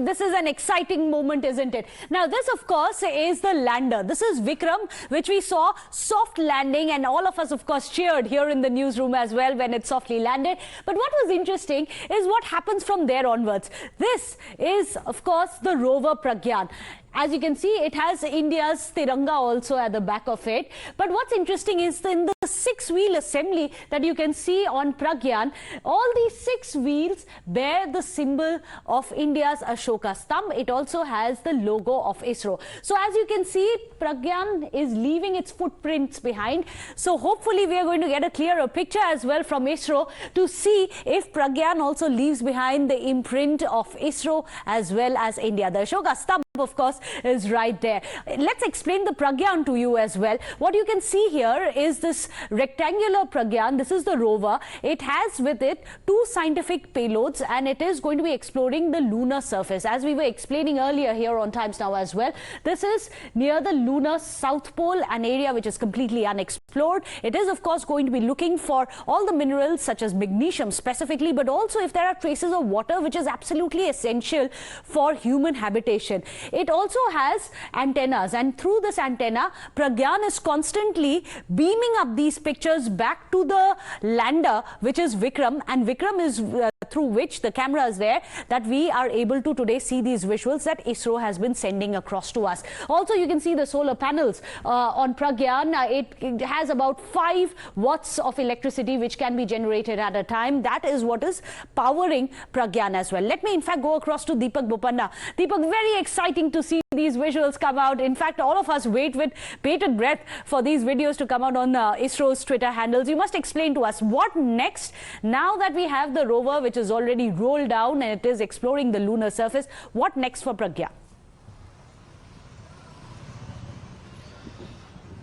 This is an exciting moment, isn't it? Now, this, of course, is the lander. This is Vikram, which we saw soft landing, and all of us, of course, cheered here in the newsroom as well when it softly landed. But what was interesting is what happens from there onwards. This is, of course, the Rover Pragyan. As you can see, it has India's Tiranga also at the back of it. But what's interesting is in the six-wheel assembly that you can see on Pragyan, all these six wheels bear the symbol of India's Ashoka Stambh. It also has the logo of ISRO. So as you can see, Pragyan is leaving its footprints behind. So hopefully we are going to get a clearer picture as well from ISRO to see if Pragyan also leaves behind the imprint of ISRO as well as India. The Ashoka Stambh, of course, is right there. Let's explain the Pragyan to you as well. What you can see here is this rectangular Pragyan. This is the rover. It has with it two scientific payloads, and it is going to be exploring the lunar surface. As we were explaining earlier here on Times Now as well, this is near the lunar south pole, an area which is completely unexplored. It is, of course, going to be looking for all the minerals such as magnesium specifically, but also if there are traces of water, which is absolutely essential for human habitation. It also has antennas, and through this antenna, Pragyan is constantly beaming up these pictures back to the lander, which is Vikram, and Vikram is through which the camera is there that we are able to today see these visuals that ISRO has been sending across to us. Also, you can see the solar panels on Pragyan. It has about 5 watts of electricity which can be generated at a time. That is what is powering Pragyan as well. Let me in fact go across to Deepak Bopanna. Deepak, very exciting to see these visuals come out. In fact, all of us wait with bated breath for these videos to come out on ISRO's Twitter handles. You must explain to us what next now that we have the rover which is already rolled down and it is exploring the lunar surface. What next for Pragyan?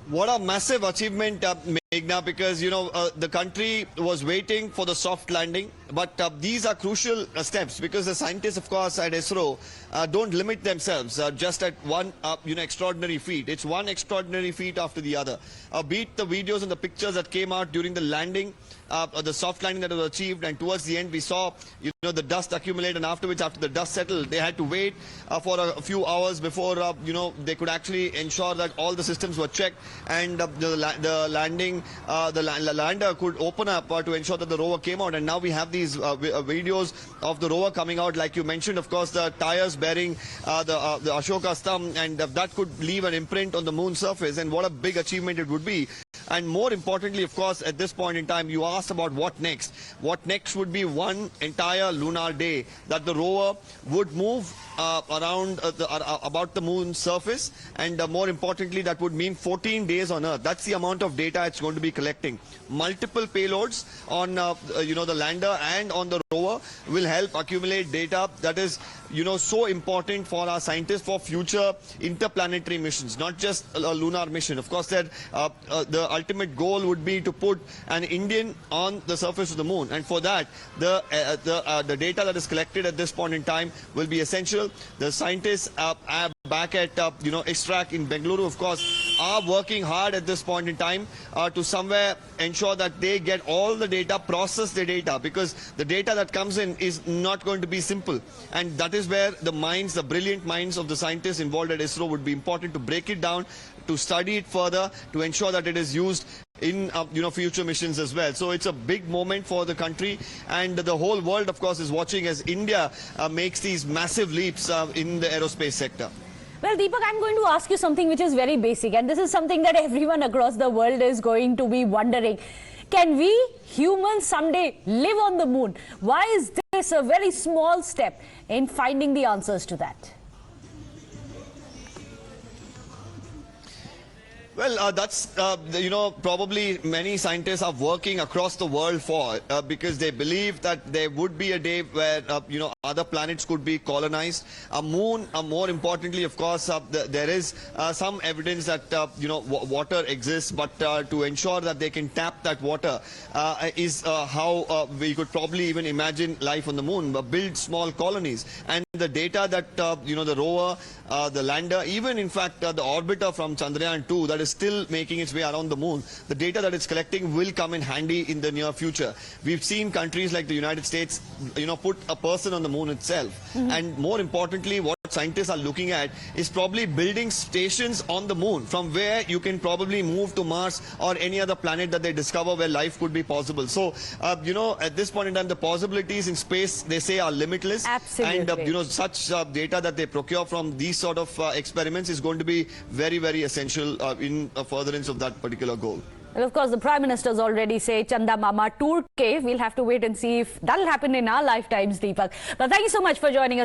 What a massive achievement, Meghna, because, you know, the country was waiting for the soft landing. But these are crucial steps because the scientists, of course, at ISRO don't limit themselves just at one, extraordinary feat. It's one extraordinary feat after the other. Beat the videos and the pictures that came out during the landing, the soft landing that was achieved, and towards the end we saw, the dust accumulate, and afterwards, after the dust settled, they had to wait for a few hours before, they could actually ensure that all the systems were checked, and the lander could open up to ensure that the rover came out. And now we have these videos of the rover coming out, like you mentioned, of course, the tires bearing the Ashoka Stambh, and that could leave an imprint on the moon surface, and what a big achievement it would be. And more importantly, of course, at this point in time, you asked about what next. What next would be one entire lunar day that the rover would move around about the moon's surface, and more importantly, that would mean 14 days on Earth. That's the amount of data it's going to be collecting. Multiple payloads on the lander and on the rover will help accumulate data that is so important for our scientists for future interplanetary missions, not just a lunar mission. Of course, that the ultimate goal would be to put an Indian on the surface of the moon, and for that the data that is collected at this point in time will be essential. The scientists back at ISRO in Bengaluru, of course, are working hard at this point in time to somewhere ensure that they get all the data, process the data, because the data that comes in is not going to be simple, and that is where the minds, the brilliant minds of the scientists involved at ISRO would be important to break it down, to study it further, to ensure that it is used in future missions as well. So it's a big moment for the country, and the whole world, of course, is watching as India makes these massive leaps in the aerospace sector. Well, Deepak, I'm going to ask you something which is very basic, and this is something that everyone across the world is going to be wondering. Can we humans someday live on the moon? Why is this a very small step in finding the answers to that? Well, that's, probably many scientists are working across the world for, because they believe that there would be a day where, other planets could be colonized. A moon, more importantly, of course, there is some evidence that, water exists, but to ensure that they can tap that water is how we could probably even imagine life on the moon, build small colonies. And the data that, the rover, the lander, even in fact the orbiter from Chandrayaan 2 that is still making its way around the moon, the data that it's collecting will come in handy in the near future. We've seen countries like the United States, put a person on the moon itself. And more importantly, what scientists are looking at is probably building stations on the moon from where you can probably move to Mars or any other planet that they discover where life could be possible. So, at this point in time, the possibilities in space, they say, are limitless. Absolutely. And, such data that they procure from these sort of experiments is going to be very, very essential in furtherance of that particular goal. Well, of course, the Prime Minister's already say Chanda Mama Tour Cave. We'll have to wait and see if that'll happen in our lifetimes, Deepak. But thank you so much for joining us.